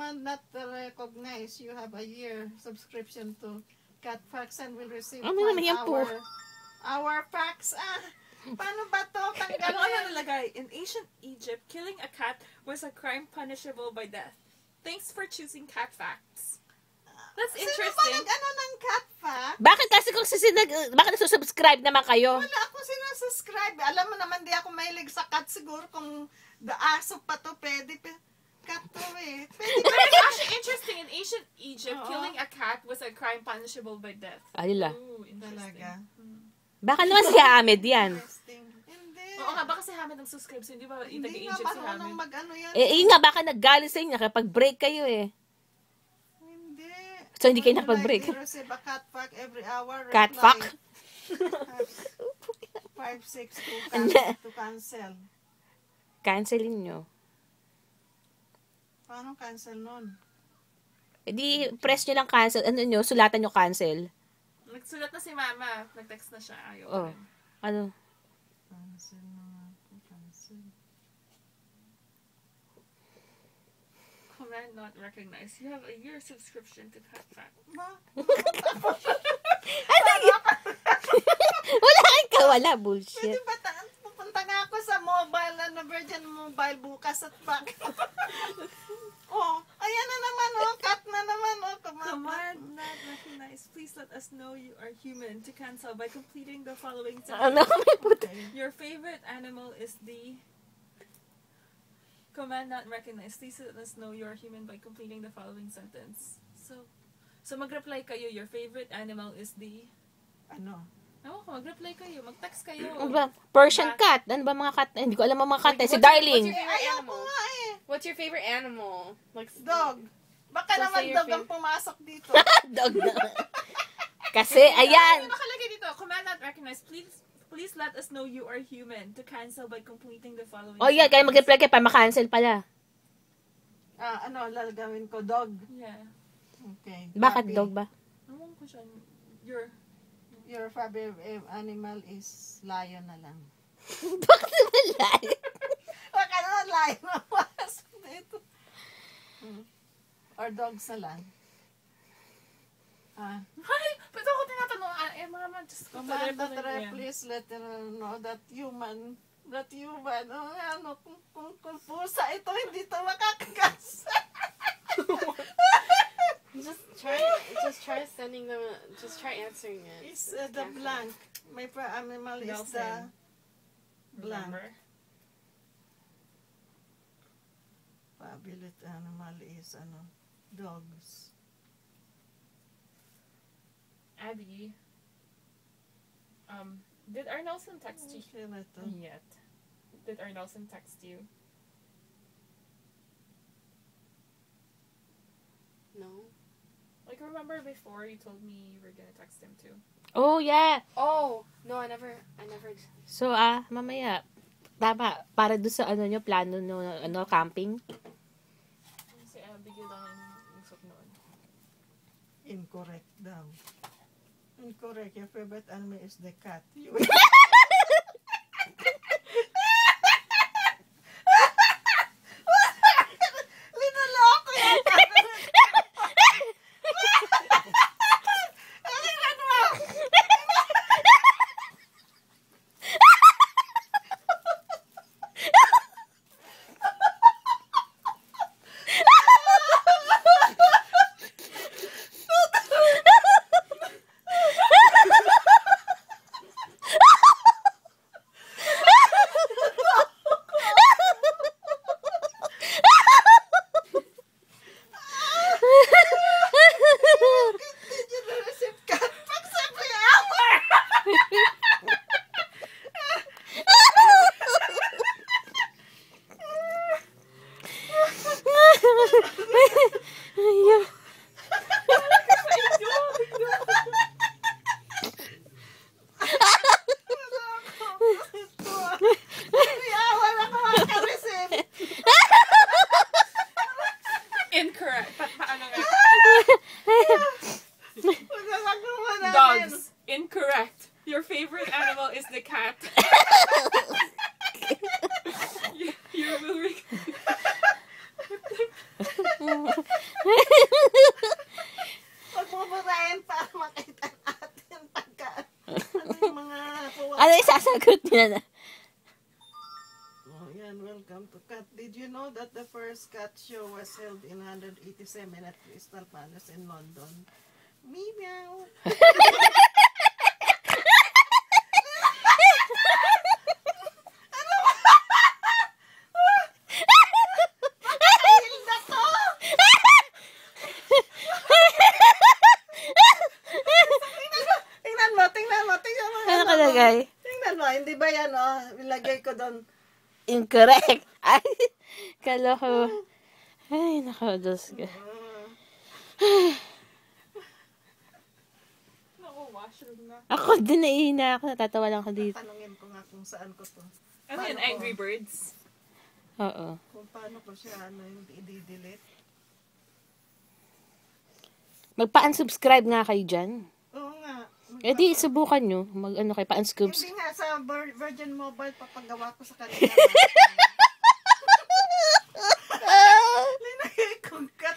command not recognize, you have a year subscription to Cat Facts and will receive our facts. Paano ba to? Ano nalagay? In ancient Egypt, killing a cat was a crime punishable by death. Thanks for choosing Cat Facts. That's interesting. Sino ba ng Cat Facts? Bakit kasi bakit nagsusubscribe naman kayo? Wala ako sinasubscribe. Alam mo naman, di ako mahilig sa cat. Siguro kung aso pa to, pwede. Cat to eh. But it's actually interesting. In ancient Egypt, killing a cat was a crime punishable by death. Ayun lang. Ooh, interesting. Talaga. Baka naman si Ahmed yan. Hindi. Oo nga, baka si Hamed nag-subscribe. So, hindi ba Hindi nga Egypt si marunong Hamed? mag-ano yan. Yun nga, baka naggalit sa inyo kapag break kayo eh. Hindi. So, hindi kayo nakapag-break. You receive a cat fact every hour. Cat fuck? 562 to cancel. Cancelin nyo. Paano cancel nun? E di, press nyo lang cancel. Ano nyo, sulatan nyo cancel. Nagsulat na si Mama. Nag-text na siya. Ayaw Oh. pa rin. Ano? Cancel na ako. Cancel. Command not recognized. You have a year subscription to Cat Facts. Ba? Wala ka, wala. Bullshit. Pwede ba pupunta nga ako sa mobile, Virgin Mobile bukas at back. Oh, ayan na naman cat na naman Command not recognized. Please let us know you are human to cancel by completing the following Ano? sentence. Your favorite animal is the... Command not recognized. Please let us know you are human by completing the following sentence. So mag-reply kayo. Your favorite animal is the... Ano? Mag-reply kayo. Mag-text kayo. Ano ba? Persian cat. Ano ba mga cat? Hindi ko alam ang mga cat. Si Darling. Ayaw ko nga eh. What's your favorite animal? Like Dog. Baka So naman say your dog ang pumasok dito. Dog na. Kasi, ayan. Ano nakalagay dito? Command not recognized. Please let us know you are human to cancel by completing the following. Oh, yeah. Kaya mag-reply kayo pa makancel pala. Ano, lalagawin ko? Dog. Yeah. Okay. Bakit Copy. dog ba? Ewan ko siya. Your favorite animal is lion na lang. Bakit naman lion? Baka naman lion na pumasok dito. Or dogs na lang. Hi! Ba't ako tinatanong? Mama, just Command that please let her know that human, kung pusa ito, hindi ito makakagas. just try sending them. Just try answering it. It's the blank. My animal is the blank. Favorite animal is dogs. Abby, did Arnelson text you yet? Did Arnelson text you? No. Like, remember before you told me you were gonna text him too? Oh, yeah. Oh no, I never. So, mamaya. Tama. Para doon sa nyo, plano nyo, camping. Kasi bigyan lang yung usap noon. Incorrect daw. Incorrect. Your favorite animal is the cat. Linaloko yan. Sagot niya na. Oh, yan. Welcome to Cat. Did you know that the first cat show was held in 187 at Crystal Palace in London? Meow. Ano kalagay? Tingnan mo, hindi ba yan, oh? Ilagay ko doon. Incorrect. Ay, kaloko. Ay, nako, Diyos ko. Naku, washroom na. Ako din naiina ako. Natatawa lang ako dito. Tanungin ko nga kung saan ko to. Ano yan, Paano Angry ko? Birds? Oo. Kung paano ko siya, hindi i-delete. Magpa-unsubscribe nga kayo dyan. Oo nga. Eh di, subukan nyo. Mag-ano kayo, pa-unscoops. Hindi nga, sa Virgin Mobile, papagawa ko sa kanila. Linagay kong cat.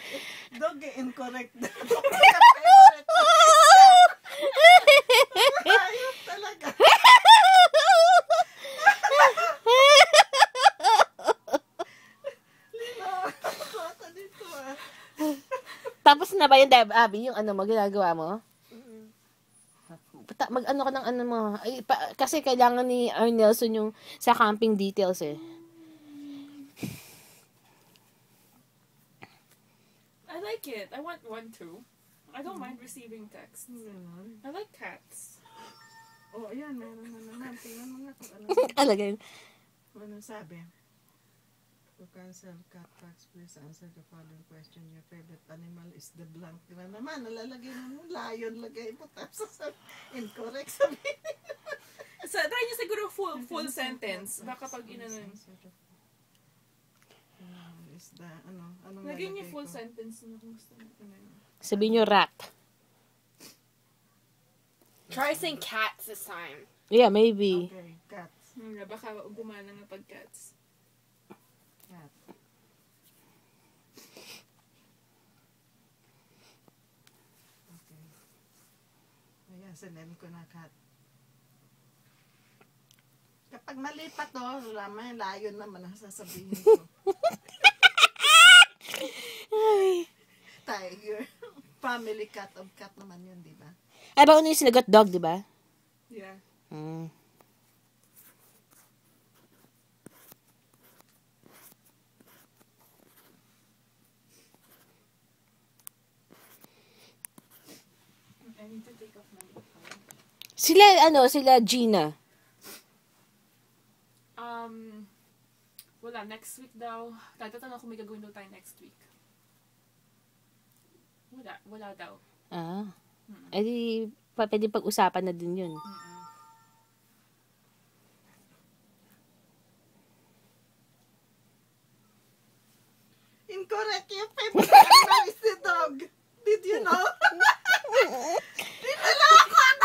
Dog, incorrect na. Favorite ko. Ayos talaga. Lino, kota dito ah. Tapos na ba yung Deb Abby, yung ano mo, ginagawa mo? Mag-ano ka ng ano mo. Ay, kasi kailangan ni Arnelson yung sa camping details eh. I like it. I want one too. I don't mind receiving texts. Ganon. I like cats. Oh, ayan, meron na naman. Tingnan mo nga kung ano. Alagay. Ano sabi? To cancel cat facts, please answer the following question. Your favorite animal is the blank. Diba naman, nalalagay mo lion, lagay mo. Tapos incorrect sabihin. So, try nyo siguro full sentence. Baka pag inano. Is the, anong Lagyan nyo lalagay full ko? sentence na kung gusto nyo. Sabihin nyo rat. Try saying cats this time. Yeah, maybe. Okay, cats. Baka gumana nga pag cats. Cat. Okay. Ayan, sinend ko na cat. Kapag mali pa to, may lion naman ang sasabihin ko. Tiger. Family cat of cat naman yun, di ba? Ay, ba una yung sinagot dog, di ba? Yeah. Hmm. I need to take off my phone. Sila Gina. Wala. Next week daw. Tatanong kung may gagawin daw tayo next week. Wala daw. Ah. Eh di, pwede pag-usapan na din yun. Incorrect. Yung favorite animal is the dog. Did you know? Dinala ako ang